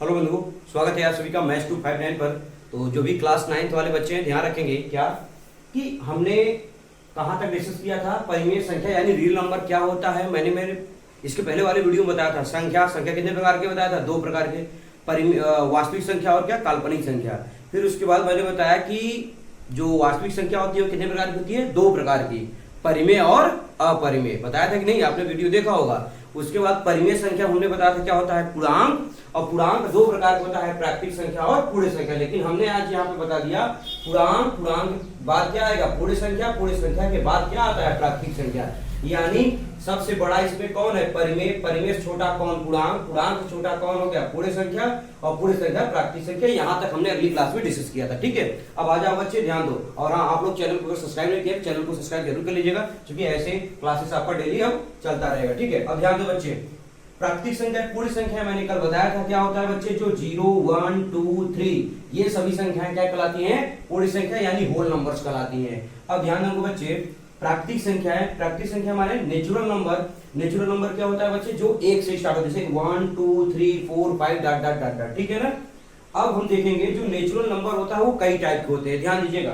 Hello बंधु, स्वागत है आप सभी का मैथ्स 259 पर। तो जो भी क्लास 9th वाले बच्चे हैं ध्यान रखेंगे क्या कि हमने कहाँ तक डिस्कस किया था। परिमेय संख्या यानी रियल नंबर क्या होता है। मैंने मेरे इसके पहले वाले वीडियो में बताया था। संख्या कितने प्रकार के बताया था, 2 प्रकार के, वास्तविक संख्या और क्या काल्पनिक संख्या। फिर उसके बाद मैंने बताया कि जो वास्तविक संख्या होती है वो कितने प्रकार की होती है, 2 प्रकार की, परिमेय और अपरिमेय। बताया था कि नहीं, आपने वीडियो देखा होगा। उसके बाद परिमेय संख्या हमने बताया था क्या होता है, पूर्णांक। और पूर्णांक 2 प्रकार का होता है, प्राकृतिक संख्या और पूर्ण संख्या। लेकिन हमने आज यहाँ पे बता दिया पूर्णांक बाद क्या आएगा, पूर्ण संख्या के बाद क्या आता है, प्राकृतिक संख्या। यानी सबसे बड़ा इसमें कौन है, परिमेय से छोटा कौन, पूर्णांक से छोटा कौन हो गया, पूर्ण संख्या, और पूर्ण संख्या प्राकृतिक संख्या। यहाँ तक हमने अगली क्लास में डिस्कस किया था। ठीक है, अब आ जाओ बच्चे, ध्यान दो। और हाँ, आप लोग चैनल को सब्सक्राइब नहीं किया, चैनल को सब्सक्राइब जरूर कर लीजिएगा, क्योंकि ऐसे क्लासेस आपका डेली अब चलता रहेगा। ठीक है, अब ध्यान दो बच्चे, प्राकृतिक संख्या पूर्ण संख्या मैंने कल बताया था क्या होता है बच्चे, जो 0 1 2 3 ये सभी संख्याएं क्या कहलाती हैं, पूर्ण संख्या यानी होल नंबर्स कहलाती हैं। अब ध्यान रखो बच्चे, प्राकृतिक संख्या माने नेचुरल नंबर क्या होता है बच्चे, जो 1 से स्टार्ट होता है, जैसे 1 2 3 4 5 डॉट डॉट डॉट डॉट। ठीक है ना। अब हम देखेंगे जो नेचुरल नंबर होता है वो कई टाइप के होते हैं, ध्यान दीजिएगा।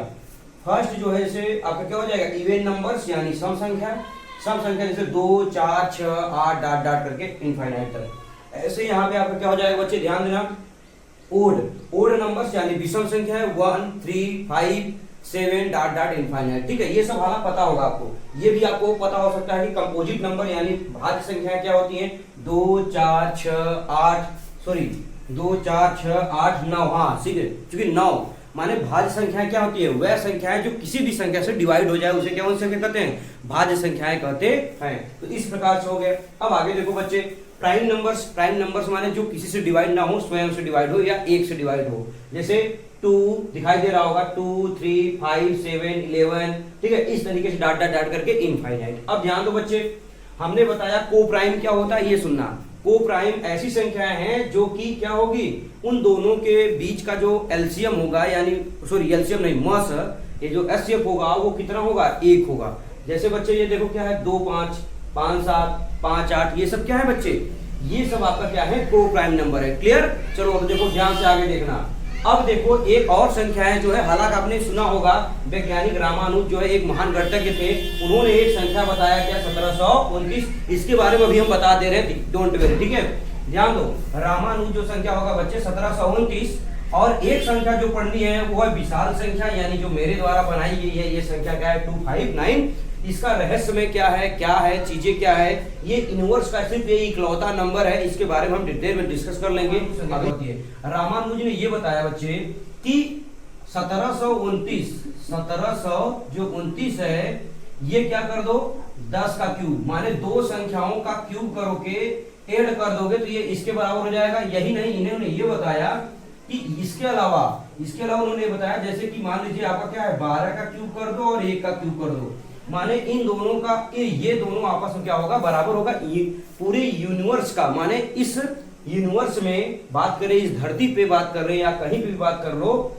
फर्स्ट जो है जैसे आपका क्या हो जाएगा, इवन नंबर्स यानी सम संख्या जैसे 2 4 6 8 डॉट डॉट करके इनफाइनाइट तक। ऐसे यहाँ पे आपका क्या हो जाएगा बच्चे, ध्यान देना, ओड नंबर्स यानी विषम संख्या है, 1 3 5 7 डॉट डॉट इनफाइनाइट। ठीक है, ये सब हालात पता होगा आपको। ये भी आपको पता हो सकता है कि कंपोजिट नंबर यानी भाज्य संख्याएं क्या होती हैं, 2 4 6 8 9। हाँ ठीक है, क्योंकि 9 माने भाज्य संख्याएं क्या होती है, वह संख्याएं जो किसी भी संख्या से डिवाइड हो जाए उसे क्या संख्या कहते हैं, भाज्य संख्याएं कहते हैं। तो इस प्रकार से हो गया। अब आगे देखो बच्चे, प्राइम नंबर्स माने जो किसी से डिवाइड ना हो, स्वयं से डिवाइड हो या 1 से डिवाइड हो। जैसे 2 दिखाई दे रहा होगा, 2 3 5 7 11। ठीक है, इस तरीके से डॉट डॉट डॉट करके इनफाइनाइट। अब ध्यान दो बच्चे, हमने बताया को प्राइम क्या होता है, ये सुनना। को प्राइम ऐसी संख्याएं हैं जो कि क्या होगी, उन दोनों के बीच का जो एलसीएम होगा, यानी सॉरी एलसीएम नहीं, मस, ये जो एचसीएफ होगा वो कितना होगा, 1 होगा। जैसे बच्चे ये देखो क्या है, 2 5 5 7 5 8, ये सब क्या है बच्चे, ये सब आपका क्या है, को प्राइम नंबर है। क्लियर। चलो अब देखो ध्यान से आगे देखना। अब देखो एक और संख्या है जो है, हालांकि आपने सुना होगा, वैज्ञानिक रामानुज जो है एक महान गणितज्ञ थे, उन्होंने एक संख्या बताया क्या, 1729। इसके बारे में भी हम बता दे रहे हैं, डोंट वेरी। ठीक है, ध्यान दो, रामानुज जो संख्या होगा बच्चे 1729। और एक संख्या जो पढ़नी है वो है विशाल संख्या, यानी जो मेरे द्वारा बनाई गई है, ये संख्या क्या है, 259। इसका रहस्य में क्या है, चीजें क्या है, ये यूनिवर्स का सिर्फ ये इकलौता नंबर है। इसके बारे में हम डिटेल में डिस्कस कर लेंगे। रामानुज ने ये बताया बच्चे कि 1729 है, ये क्या कर दो, 10 का क्यूब, माने 2 संख्याओं का क्यूब करोगे, ऐड कर दोगे तो ये इसके बराबर हो जाएगा। यही नहीं, इन्होंने ये बताया कि इसके अलावा उन्होंने बताया, जैसे कि मान लीजिए आपका क्या है, 12 का क्यूब कर दो और 1 का क्यूब कर दो, माने इन दोनों का ये दोनों आपस में क्या होगा, बराबर होगा। पूरे यूनिवर्स का, माने इस यूनिवर्स में बात करें, इस धरती पे बात कर रहे हैं या कहीं भी बात कर लो,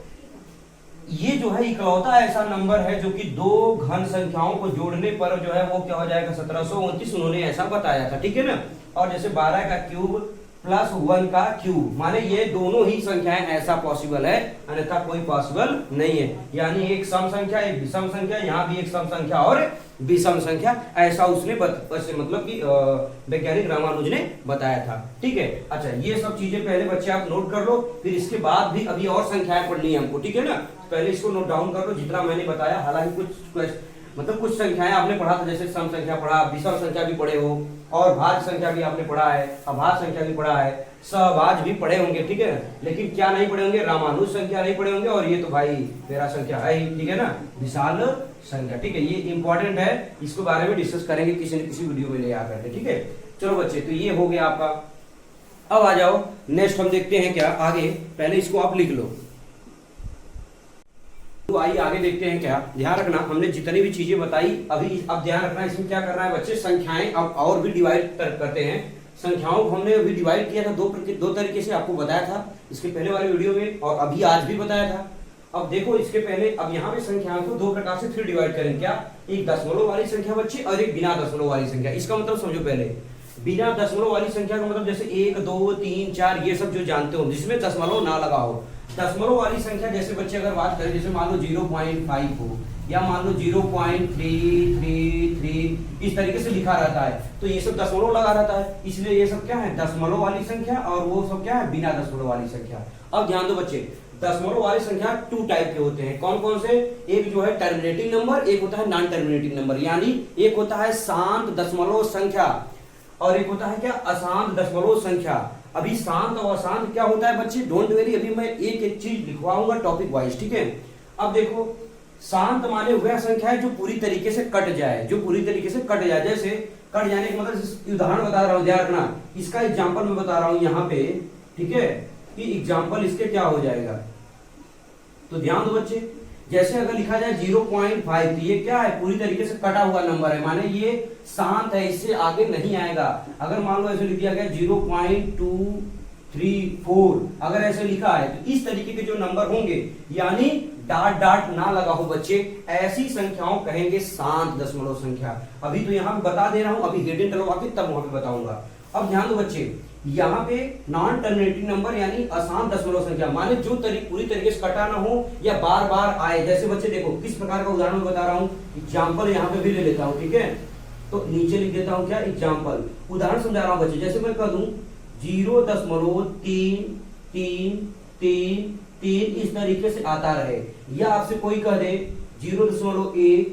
ये जो है इकलौता ऐसा नंबर है जो कि 2 घन संख्याओं को जोड़ने पर जो है वो क्या हो जाएगा, 1729। उन्होंने ऐसा बताया था। ठीक है ना। और जैसे 12 का क्यूब प्लस 1 का क्यूब, माने ये दोनों ही संख्याएं ऐसा पॉसिबल है, अन्यथा कोई पॉसिबल नहीं है। यानी एक सम संख्या, एक विषम संख्या, यहाँ भी एक सम संख्या और विषम संख्या, ऐसा उसने मतलब कि वैज्ञानिक रामानुज ने बताया था। ठीक है। अच्छा, ये सब चीजें पहले बच्चे आप नोट कर लो, फिर इसके बाद भी अभी और संख्याएं पढ़नी है हमको। ठीक है ना, पहले इसको नोट डाउन कर लो जितना मैंने बताया। हालांकि कुछ संख्याएं आपने पढ़ा था, जैसे सम संख्या पढ़ा, विषम संख्या भी पढ़े हो, और भाज्य संख्या भी आपने पढ़ा है, अभाज्य संख्या भी पढ़ा है, सहभाज्य भी पढ़े होंगे। ठीक है, लेकिन क्या नहीं पढ़े होंगे, रामानुज संख्या नहीं पढ़े होंगे, और ये तो भाई मेरा संख्या है ही। ठीक है ना, विशाल संख्या। ठीक है, ये इंपॉर्टेंट है, इसके बारे में डिस्कस करेंगे किसी न किसी वीडियो में ले आकर के। ठीक है, चलो बच्चे, तो ये हो गया आपका। अब आ जाओ नेक्स्ट, हम देखते हैं क्या आगे, पहले इसको आप लिख लो। तो आइए आगे देखते हैं क्या। ध्यान रखना, हमने जितनी भी चीजें बताई अभी, अब ध्यान रखना इसमें क्या करना है बच्चे, संख्याएं अब और भी डिवाइड करते हैं। संख्याओं को हमने अभी डिवाइड किया था दो तरीके से, आपको बताया था इसके पहले वाले वीडियो में, और अभी आज भी बताया था। अब देखो इसके पहले, अब यहाँ पे संख्याओं को 2 प्रकार से फिर डिवाइड करेंगे। क्या, एक दशमलव वाली संख्या बच्चे और एक बिना दशमलव वाली संख्या। इसका मतलब समझो पहले, बिना दशमलव वाली संख्या का मतलब जैसे 1 2 3 4 ये सब जो जानते हो जिसमें दशमलव ना लगा हो। दशमलव वाली संख्या जैसे बच्चे अगर बात करें, जैसे मान लो 0.5 हो या मान लो 0.333 इस तरीके से लिखा रहता है, तो ये सब दशमलव लगा रहता है, इसलिए ये सब क्या है दशमलव वाली संख्या, और वो सब क्या है बिना दशमलव वाली संख्या। अब ध्यान दो बच्चे, दशमलव वाली संख्या 2 टाइप के होते हैं। कौन कौन से? एक जो है टर्मिनेटिंग नंबर, एक होता है नॉन टर्मिनेटिंग नंबर, यानी एक होता है शांत दशमलव संख्या और एक होता है क्या अशांत दशमलव संख्या। अभी शांत और अशांत क्या होता है बच्चे, डोंट वेरी, अभी मैं एक एक चीज लिखवाऊंगा टॉपिक वाइज, ठीक है। अब देखो, शांत माने वह संख्या है जो पूरी तरीके से कट जाए, जो पूरी तरीके से कट जाए। जैसे कट जाने का मतलब उदाहरण बता रहा हूं, ध्यान रखना, इसका एग्जांपल मैं बता रहा हूं यहाँ पे, ठीक है, कि एग्जांपल इसके क्या हो जाएगा। तो ध्यान दो बच्चे, जैसे अगर लिखा जाए 0.5 तो ये क्या है पूरी तरीके से कटा हुआ नंबर है, माने ये शांत है, इससे आगे नहीं आएगा। अगर मान लो ऐसे लिख दिया गया 0.234, अगर ऐसे लिखा है तो इस तरीके के जो नंबर होंगे, यानी डाट डाट ना लगा हो बच्चे, ऐसी संख्याओं कहेंगे शांत दशमलव संख्या। अभी तो यहाँ पे बता दे रहा हूं, अभी हेडिंग डलवा के तब वहां पे बताऊंगा। अब ध्यान दो बच्चे, यहाँ पे नॉन टर्मिनेटिंग नंबर यानी अशांत दशमलव संख्या, माने जो पूरी तरीके से कटा ना हो या बार बार आए। जैसे बच्चे देखो किस प्रकार का उदाहरण बता रहा हूँ, एग्जाम्पल यहाँ पे भी ले लेता हूँ, ठीक है। तो नीचे लिख देता हूँ क्या एग्जाम्पल, उदाहरण समझा रहा हूँ बच्चे। जैसे मैं कह दूं 0.333 इस तरीके से आता रहे, या आपसे कोई कह दे 0.1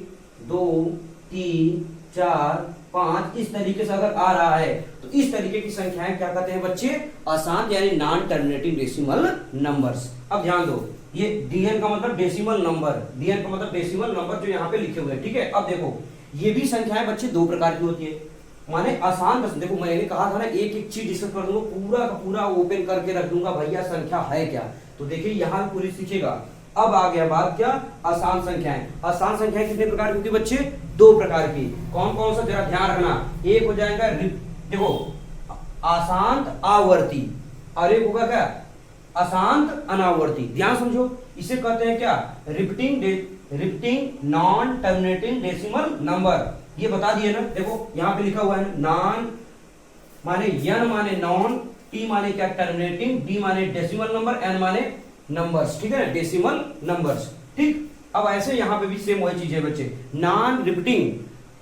2 3 4 5 इस तरीके से अगर आ रहा है, तो इस तरीके की संख्याएं क्या कहते हैं बच्चे, अशांत यानी नॉन टर्मिनेटिंग डेसिमल नंबर्स। अब ध्यान दो, ये डीएन का मतलब डेसिमल नंबर, डीएन का मतलब डेसिमल नंबर जो यहाँ पे लिखे हुए हैं, ठीक है। अब देखो, ये भी संख्याएं बच्चे दो प्रकार की होती है, माने अशांत। देखो मैंने कहा था ना एक एक चीज डिस्कस कर दूंगा, पूरा का पूरा ओपन करके रख दूंगा भैया संख्या है क्या। तो देखिए यहाँ पूरी सीखेगा। अब आ गया बात क्या, अशांत संख्याएं। अशांत संख्याएं कितने प्रकार की होती है बच्चे, दो प्रकार की। कौन कौन सा जरा ध्यान रखना, एक हो जाएगा देखो अशांत आवर्ती, और एक होगा क्या अशांत अनावर्ती। ध्यान समझो, इसे कहते हैं क्या repeating non terminating decimal number. ये बता दिए ना, देखो यहाँ पे लिखा हुआ है नॉन माने यन माने नॉन, टी माने क्या टर्मिनेटिंग, डी माने डेसिमल नंबर, एन माने नंबर्स, ठीक है, डेसिमल नंबर्स, ठीक। अब ऐसे यहाँ पे भी सेम वही चीज है बच्चे, नॉन रिपीटिंग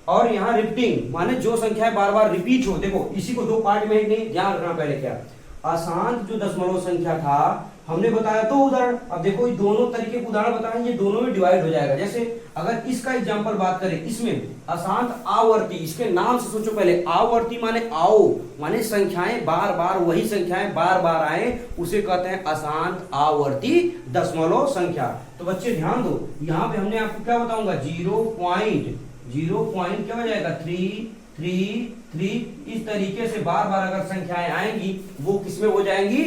और यहाँ रिपीटिंग माने जो संख्या बार बार रिपीट हो। देखो इसी को दो पार्ट में नहीं ध्यान रखना, पहले क्या अशांत जो दशमलव संख्या था हमने बताया दो उदाहरण। अब देखो ये दोनों तरीके के उदाहरण बताए, ये दोनों में डिवाइड हो जाएगा। जैसे अगर इसका एग्जांपल बात करें, इसमें अशांत आवर्ती, इसके नाम से सोचो पहले, आवर्ती माने आओ, माने संख्याएं बार बार वही संख्याएं बार बार आए, उसे कहते हैं अशांत आवर्ती दशमलव संख्या। तो बच्चे ध्यान दो, यहाँ पे हमने आपको क्या बताऊंगा 0 क्या हो जाएगा 333 इस तरीके से बार बार अगर संख्याएं आएंगी वो किसमें हो जाएंगी,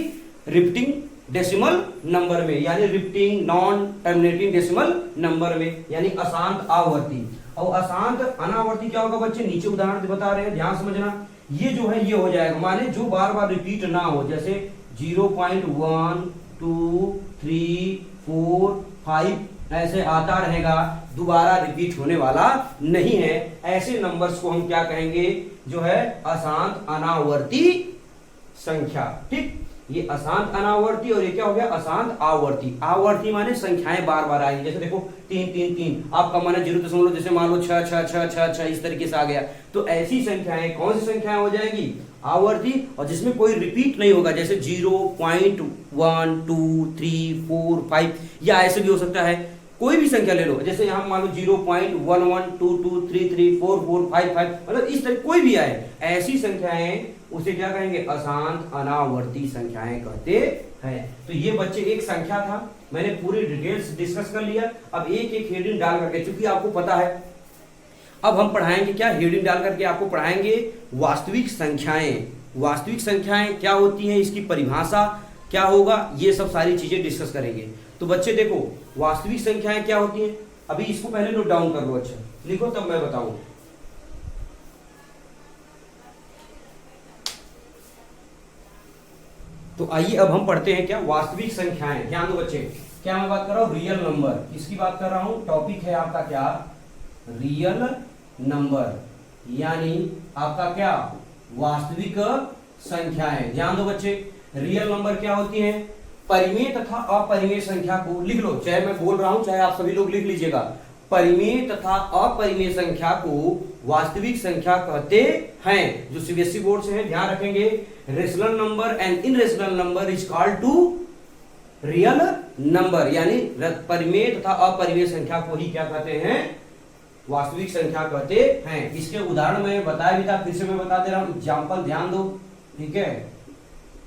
रिपीटिंग डेसिमल नंबर में, यानी repeating non terminating decimal number में, यानी अशांत आवर्ती। और अशांत अनावर्ती क्या होगा बच्चे, नीचे उदाहरण बता रहे हैं, ध्यान समझना। ये जो है ये हो जाएगा, माने जो बार बार रिपीट ना हो, जैसे 0.1 2 3 4 5 ऐसे आता रहेगा, दोबारा रिपीट होने वाला नहीं है। ऐसे नंबर्स को हम क्या कहेंगे, जो है अशांत अनावर्ती संख्या, ठीक। ये अशांत अनावर्ती और ये क्या हो गया अशांत आवर्ती। आवर्ती माने संख्याएं बार बार आएंगी, जैसे देखो 3 3 3 आपका माना 0 जैसे मान लो 6 6 6 6 6 इस तरीके से आ गया। तो ऐसी संख्याएं कौन सी संख्याएं हो जाएगी, आवर्ती, और जिसमें कोई रिपीट नहीं होगा, जैसे 0.1 2 3 4 5, या ऐसे भी हो सकता है कोई भी संख्या ले लो, जैसे यहाँ मान लो 0.11 2 2 3 3 4 4 5 5, मतलब इस तरह कोई भी आए, ऐसी संख्याएं उसे क्या कहेंगे, अशांत अनावर्ती संख्याएं कहते हैं। तो ये बच्चे एक संख्या था, मैंने पूरी डिटेल्स डिस्कस कर लिया। अब एक एक हेडिंग डाल करके, चूंकि आपको पता है अब हम पढ़ाएंगे क्या, हेडिंग डाल करके आपको पढ़ाएंगे वास्तविक संख्याएं। वास्तविक संख्याएं क्या होती हैं, इसकी परिभाषा क्या होगा, ये सब सारी चीजें डिस्कस करेंगे। तो बच्चे देखो वास्तविक संख्याएं क्या होती हैं, अभी इसको पहले नोट डाउन कर लो, अच्छा लिखो तब मैं बताऊं। तो आइए अब हम पढ़ते हैं क्या वास्तविक संख्याएं। ध्यान दो बच्चे, क्या मैं बात कर रहा हूं, रियल नंबर, किसकी बात कर रहा हूं, टॉपिक है आपका क्या, रियल नंबर, यानी आपका क्या वास्तविक संख्याएं। ध्यान दो बच्चे, रियल नंबर क्या होती हैं? परिमेय तथा अपरिमेय संख्या को लिख लो, चाहे मैं बोल रहा हूं चाहे आप सभी लोग लिख लीजिएगा। परिमेय तथा अपरिमेय संख्या को वास्तविक संख्या कहते हैं। जो सीबीएसई बोर्ड से है ध्यान रखेंगे, rational number and irrational number is called to real number, यानी परिमेय तथा अपरिमेय संख्या को ही क्या कहते हैं? वास्तविक संख्या कहते हैं। इसके उदाहरण मैंने बताया भी था, फिर से मैं बता दे रहा हूं, एग्जाम्पल ध्यान दो, ठीक है।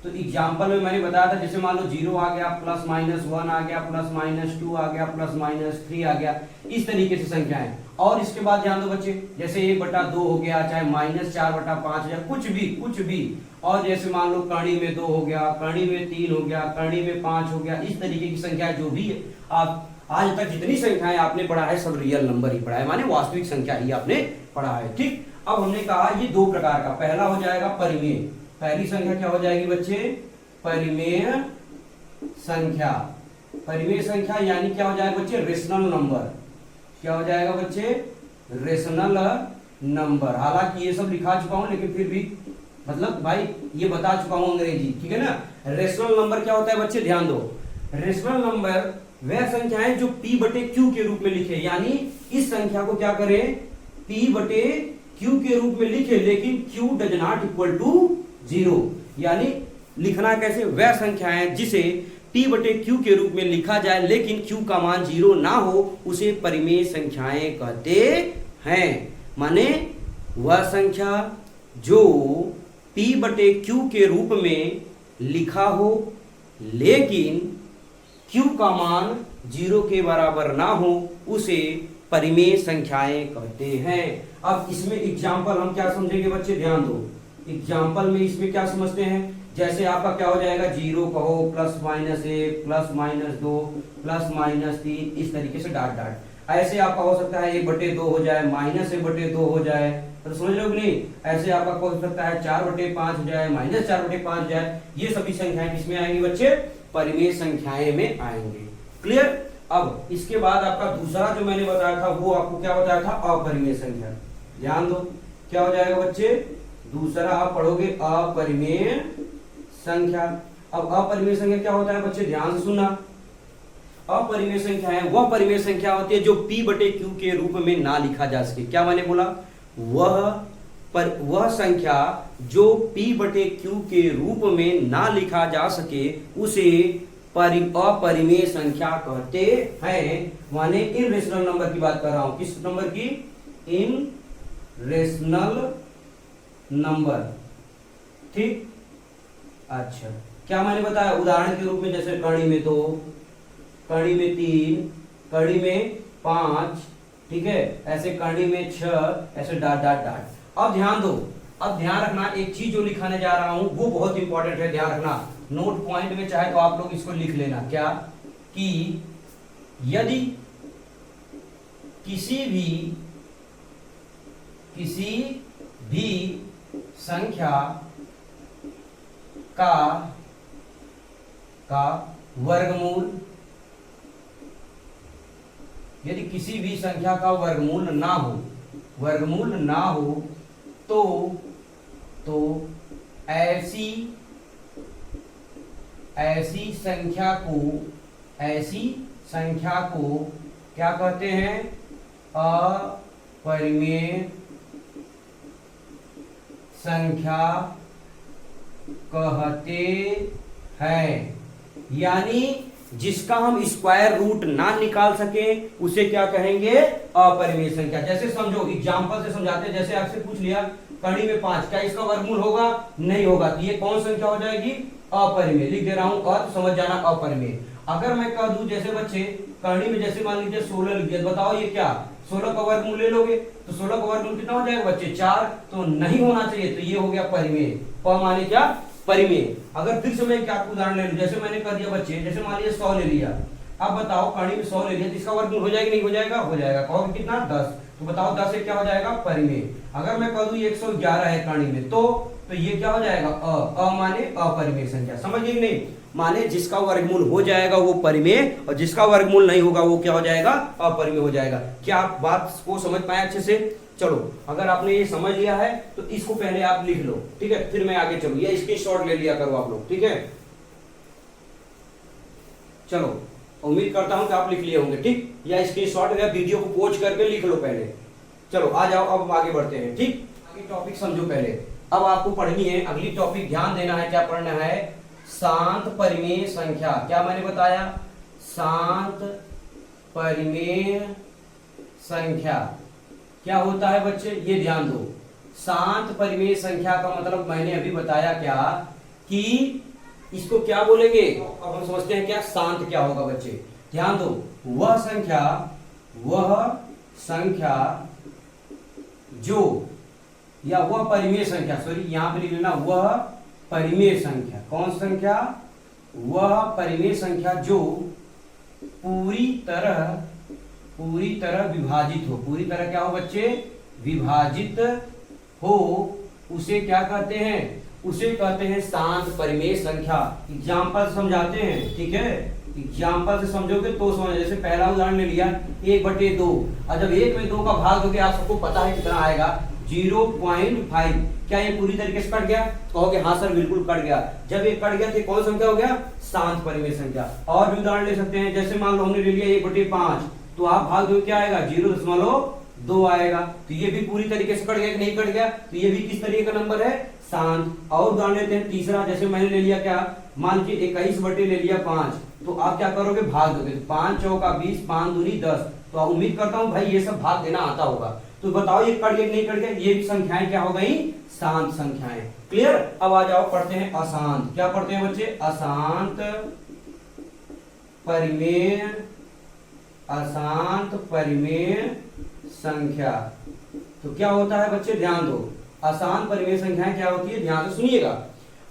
तो एग्जाम्पल में मैंने बताया था, जैसे मान लो 0 आ गया, प्लस माइनस 1 आ गया, प्लस माइनस 2 आ गया, प्लस माइनस 3 आ गया, इस तरीके से संख्याएं। और इसके बाद ध्यान दो बच्चे, जैसे 1/2 हो गया, चाहे -4/5 या कुछ भी। और जैसे मान लो कड़ी में 2 हो गया, कड़ी में 3 हो गया, कड़ी में 5 हो गया, इस तरीके की संख्या जो भी आप आज तक जितनी संख्याएं आपने पढ़ा है सब रियल नंबर ही पढ़ा है, माने वास्तविक संख्या ही आपने पढ़ा है, ठीक। अब हमने कहा ये दो प्रकार का, पहला हो जाएगा परिमेय। पहली संख्या क्या हो जाएगी बच्चे? परिमेय संख्या। परिमेय संख्या यानी क्या हो जाएगा बच्चे? Rational number. क्या हो जाएगा बच्चे? Rational number. हालांकि ये सब लिखा चुका हूं, लेकिन फिर भी मतलब भाई ये बता चुका हूं अंग्रेजी, ठीक है ना। रेशनल नंबर क्या होता है बच्चे? ध्यान दो, रेशनल नंबर वह संख्या है जो P/Q के रूप में लिखे, यानी इस संख्या को क्या करें? P/Q के रूप में लिखे, लेकिन Q does not equal to 0, यानी लिखना कैसे? वह संख्या है जिसे P/Q के रूप में लिखा जाए लेकिन Q का मान 0 ना हो, उसे परिमेय संख्याएं कहते हैं। माने वह संख्या जो P/Q के रूप में लिखा हो लेकिन Q का मान 0 के बराबर ना हो, उसे परिमेय संख्याएं कहते हैं। अब इसमें एग्जाम्पल हम क्या समझेंगे बच्चे? ध्यान दो, एग्जाम्पल में इसमें क्या समझते हैं? जैसे आपका क्या हो जाएगा? 0 कहो, +-1, +-2, +-3, इस तरीके से डॉट डॉट। ऐसे आपका हो सकता है 1/2 हो जाए, -1/2 हो जाए, तो समझ लो कि नहीं? ऐसे आपका हो सकता है 4/5 हो जाए, -4/5 हो जाए। ये सभी संख्याएं किसमें आएंगी बच्चे? परिमेय संख्याएं में आएंगे। क्लियर? अब इसके बाद आपका दूसरा जो मैंने बताया था वो आपको क्या बताया था? अपरिमेय संख्या। ध्यान दो, क्या हो जाएगा बच्चे? दूसरा आप पढ़ोगे अपरिमेय संख्या। अब अपरिमेय संख्या क्या होता है बच्चे? ध्यान से सुनना। अपरिमेय संख्या है वह परिमेय संख्या होती है जो P/Q के रूप में ना लिखा जा सके। क्या मैंने बोला? वह संख्या जो P/Q के रूप में ना लिखा जा सके उसे अपरिमेय संख्या कहते हैं। माने इनरेशनल नंबर की बात कर रहा हूं। किस नंबर की? इनरेशनल नंबर, ठीक। अच्छा, क्या मैंने बताया? उदाहरण के रूप में जैसे कड़ी में 2, कड़ी में 3, कड़ी में 5, ठीक है, ऐसे कड़ी में 6, ऐसे डॉट डॉट डॉट। अब ध्यान दो, अब ध्यान रखना, एक चीज जो लिखाने जा रहा हूं वो बहुत इंपॉर्टेंट है, ध्यान रखना। नोट पॉइंट में चाहे तो आप लोग इसको लिख लेना। क्या? कि यदि किसी भी संख्या का वर्गमूल, यदि किसी भी संख्या का वर्गमूल ना हो तो ऐसी संख्या को क्या कहते हैं? अपरिमेय संख्या कहते हैं। यानी जिसका हम स्क्वायर रूट ना निकाल सके उसे क्या कहेंगे? अपरिमेय संख्या। जैसे समझो, एग्जांपल से समझाते हैं। जैसे आपसे पूछ लिया कड़ी में 5, क्या इसका वर्गमूल होगा? नहीं होगा, तो ये कौन संख्या हो जाएगी? अपरिमेय। लिख दे रहा हूं, तो समझ जाना अपरिमेय। अगर मैं कह दूं जैसे बच्चे कड़ी में जैसे मान लीजिए 16 लिख दिया, बताओ ये क्या? 16 का वर्गमूल ले लोगे तो 16 का वर्गमूल कितना हो जाएगा बच्चे? 4। तो नहीं होना चाहिए, तो ये हो गया परिमेय। माने क्या? परिमेय। अगर फिर से मैं क्या उदाहरण ले लूं, जैसे मैंने कर दिया बच्चे, जैसे मान लीजिए 100 ले लिया। अब बताओ कड़ी में 100 ले लिया तो इसका वर्गमूल हो जाएगा नहीं हो जाएगा? हो जाएगा। कहोगे कितना? 10। तो बताओ 10 से क्या हो जाएगा? परिमेय। अगर मैं कह दूं 111 है कड़ी में तो ये क्या हो जाएगा? माने अपरिमेय संख्या। समझ गए नहीं? माने जिसका वर्गमूल हो जाएगा वो परिमेय और जिसका वर्गमूल नहीं होगा वो क्या हो जाएगा? अपरिमेय हो जाएगा। क्या आप बात को समझ पाए अच्छे से? चलो अगर आपने ये समझ लिया है तो इसको पहले आप लिख लो, ठीक है, फिर मैं आगे चलूँ, या स्क्रीनशॉट ले लिया करो आप लोग, ठीक है। चलो उम्मीद करता हूं कि आप लिख लिए होंगे, ठीक, या स्क्रीनशॉट या वीडियो को पॉज करके लिख लो पहले। चलो आ जाओ, अब आगे बढ़ते हैं, ठीक। आगे टॉपिक समझो पहले। अब आपको पढ़नी है अगली टॉपिक, ध्यान देना है, क्या पढ़ना है, शांत परिमेय संख्या। क्या मैंने बताया, शांत परिमेय संख्या क्या होता है बच्चे, ये ध्यान दो। शांत परिमेय संख्या का मतलब मैंने अभी बताया क्या, कि इसको क्या बोलेंगे। अब हम समझते हैं क्या शांत क्या होगा बच्चे, ध्यान दो। वह संख्या जो, या वह परिमेय संख्या, सॉरी यहां पे लिख लेना, वह परिमेय संख्या। कौन संख्या, वह परिमेय संख्या जो पूरी तरह विभाजित हो। पूरी तरह क्या हो बच्चे, विभाजित हो, उसे क्या कहते हैं, उसे कहते हैं शांत परिमेय संख्या। एग्जाम्पल समझाते हैं, ठीक है, एग्जाम्पल से समझोगे तो समझ। जैसे पहला उदाहरण ले लिया 1/2, और जब 1 में 2 का भाग दोगे, आप सबको पता है कितना आएगा, 0.5। क्या ये पूरी तरीके से कट गया, कहोगे हाँ सर बिल्कुल कट गया। जब ये कट गया तो कौन संख्या हो गया, शांत परिमेय संख्या। और भी उदाहरण ले सकते हैं, जैसे मान लो हमने ले लिया 1/5, तो आप भाग दो क्या आएगा, 0.2 आएगा। तो ये भी पूरी तरीके से कट गया कि नहीं कट गया, तो ये भी किस तरीके का नंबर है, शांत। और उदाहरण लेते हैं तीसरा, जैसे मैंने ले लिया क्या, मान के 21 ले लिया 5, तो आप क्या करोगे, भाग दोगे। 5 चौका 20, 5 दूनी 10। तो आप उम्मीद करता हूं भाई ये सब भाग देना आता होगा। तो बताओ ये कट गया कि नहीं कट गया, ये भी संख्याएं क्या हो गई, शांत संख्याएं। क्लियर। अब आ जाओ पढ़ते हैं अशांत। क्या पढ़ते हैं बच्चे, अशांत परिमेय संख्या। तो क्या होता है बच्चे, ध्यान दो। अशांत परिमेय संख्याएं क्या होती है, ध्यान से सुनिएगा।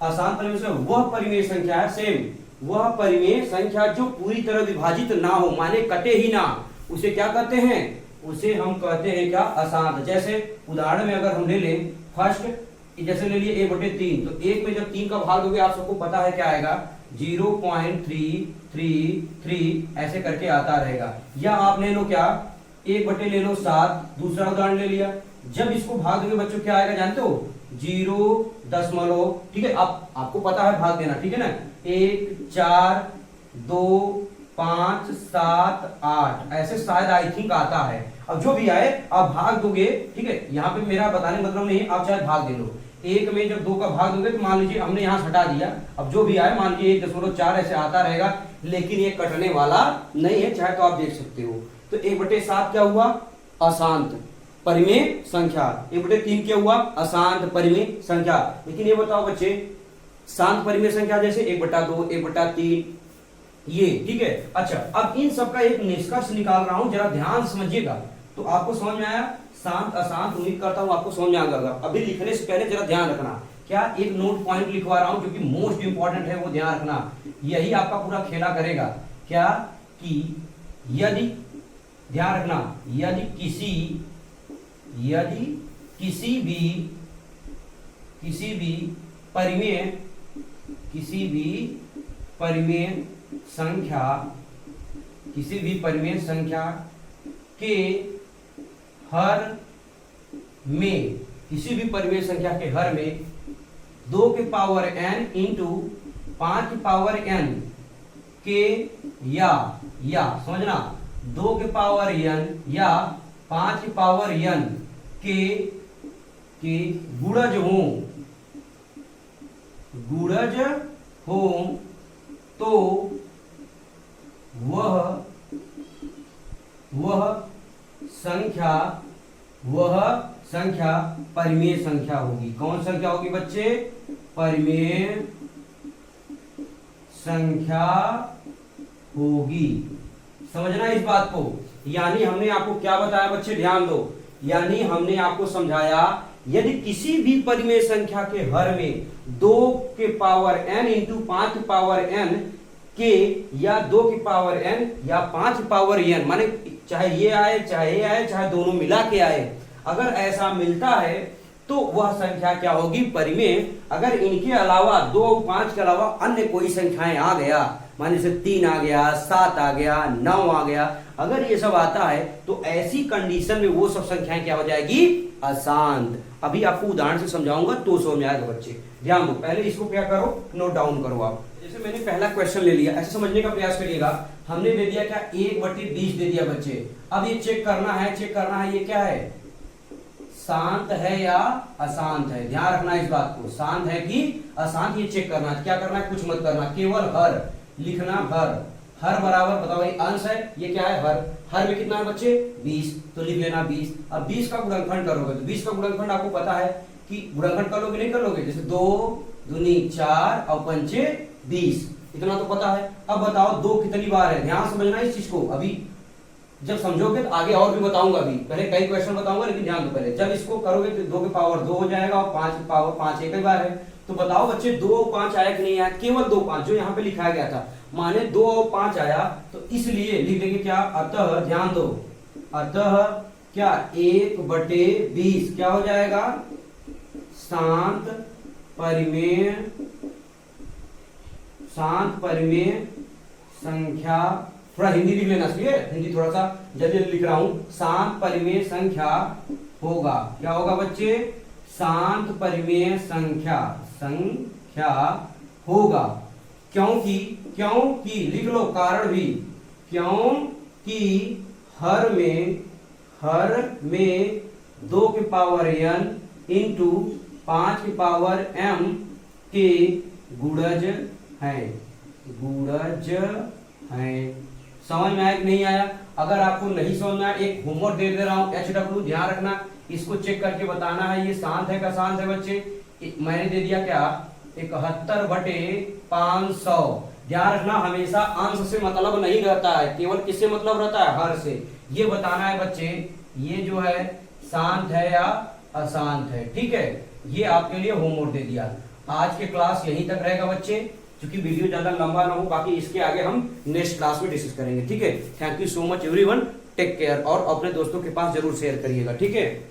अशांत परिमेय संख्या वह परिमेय संख्या है, सेम वह परिमेय संख्या जो पूरी तरह विभाजित ना हो, माने कटे ही ना, उसे क्या कहते हैं, उसे हम कहते हैं क्या, अशांत। जैसे उदाहरण में अगर हम ले लें फर्स्ट, जैसे ले लिए 1/3, तो 1 में जब 3 का भाग दोगे, आप सबको पता है क्या आएगा, 0.333 ऐसे करके आता रहेगा। या आप ले लो क्या, 1 ले लो 7, दूसरा उदाहरण ले लिया, जब इसको भाग दोगे बच्चों क्या आएगा जानते हो, 0. ठीक है, आपको पता है भाग देना, ठीक है ना, 1, 4, 2, 5, 7, 8 ऐसे शायद आई थिंक आता है। अब जो भी आए आप भाग दोगे, ठीक है, यहाँ पे मेरा बताने मतलब नहीं, आप चाहे भाग दे लो। 1 में जब 2 का भाग दोगे तो मान लीजिए हमने यहाँ हटा दिया, अब जो भी आए मान लीजिए 1.4 ऐसे आता रहेगा, लेकिन ये कटने वाला नहीं है, चाहे तो आप देख सकते हो। तो 1/7 क्या हुआ, अशांत परिमेय संख्या। 1/3 क्या हुआ, अशांत परिमेय संख्या। लेकिन ये बताओ बच्चे, शांत परिमेय संख्या जैसे 1/2, 1/3 ये, ठीक है। अच्छा, अब इन सब का एक निष्कर्ष निकाल रहा हूं, जरा ध्यान समझिएगा। तो आपको समझ में आया, शांत अशांत, उम्मीद करता हूं आपको समझ में आ गया। अभी लिखने से पहले जरा ध्यान रखना, क्या एक नोट पॉइंट लिखवा रहा हूं जो कि मोस्ट इंपॉर्टेंट है, वो ध्यान रखना, यही आपका पूरा खेला करेगा। क्या कि यदि, ध्यान रखना, यदि किसी भी परिमेय संख्या के हर में 2 के पावर n इंटू 5 की पावर n के या समझना, 2 के पावर n या 5 की पावर n के गुणज हो तो वह संख्या परिमेय संख्या होगी। कौन संख्या होगी बच्चे, परिमेय संख्या होगी। समझना इस बात को। यानी हमने आपको क्या बताया बच्चे, ध्यान दो, यानी हमने आपको समझाया, यदि किसी भी परिमेय संख्या के हर में 2 के पावर n इंटू 5 की पावर n के, या 2 की पावर n या 5 की पावर n, माने चाहे ये आए चाहे दोनों मिला के आए, अगर ऐसा मिलता है तो वह संख्या क्या होगी, परिमेय। अगर इनके अलावा 2 और 5 के अलावा अन्य कोई संख्याएं आ गया मान जैसे 3 आ गया, 7 आ गया, 9 आ गया, अगर ये सब आता है तो ऐसी कंडीशन में वो सब संख्याएं क्या हो जाएगी, अशांत। अभी आपको उदाहरण से समझाऊंगा तो समझ में आएगा बच्चे। ध्यान दो, पहले इसको क्या करो, नोट डाउन करो आप। जैसे मैंने पहला क्वेश्चन ले लिया, ऐसे समझने का प्रयास करिएगा। हमने दे दिया क्या, 1/20 दे दिया बच्चे। अब ये चेक करना है ये क्या है, शांत है या अशांत है। ध्यान रखना इस बात को, शांत है कि अशांत, ये चेक करना है। क्या करना है, कुछ मत करना, केवल हर लिखना। हर बराबर बताओ, ये अंश है, ये क्या है, हर में कितना है बच्चे, 20, तो लिख लेना 20। अब 20 का गुणनखंड करोगे तो 20 का गुणनखंड आपको पता है कि गुणनखंड कर लोगे नहीं कर लोगे, जैसे 2 दूनी 4 और 5 20, इतना तो पता है। अब बताओ 2 कितनी बार है, ध्यान समझना इस चीज को। अभी जब समझोगे तो आगे और भी बताऊंगा, अभी पहले कई क्वेश्चन बताऊंगा, लेकिन ध्यान दो पहले। जब इसको करोगे तो 2 की पावर 2 हो जाएगा और 5 की पावर 5 एक ही बार है। तो बताओ बच्चे 2 और 5 आया कि नहीं आया, केवल 2 5 जो यहाँ पे लिखाया गया था, माने 2 और 5 आया, तो इसलिए लिख देंगे क्या, अतः, ध्यान दो, अतः क्या 1/20 क्या हो जाएगा, शांत परिमेय संख्या। थोड़ा हिंदी लिख लेना, हिंदी थोड़ा सा जल्दी लिख रहा हूं। शांत परिमेय संख्या होगा, क्या होगा बच्चे, शांत परिमेय संख्या होगा। क्योंकि लिख लो कारण भी, क्योंकि हर में 2 की पावर n इंटू 5 की पावर m के गुणज हैं। समझ में आया कि नहीं आया? अगर आपको नहीं समझ में आया, एक होमवर्क दे रहा हूं, HW, ध्यान रखना, इसको चेक करके बताना है ये शांत है का शांत है बच्चे। मैंने दे दिया क्या, 71/500। ध्यान रखना, हमेशा अंश से मतलब नहीं रहता है, केवल किससे मतलब रहता है, हर से। ये बताना है बच्चे, ये जो है शांत है या अशांत है। ठीक है, ये आपके लिए होमवर्क दे दिया। आज के क्लास यहीं तक रहेगा बच्चे, क्योंकि वीडियो ज्यादा लंबा ना हो, बाकी इसके आगे हम नेक्स्ट क्लास में डिस्कस करेंगे। ठीक है, thank you so much everyone, take care, और अपने दोस्तों के पास जरूर शेयर करिएगा। ठीक है।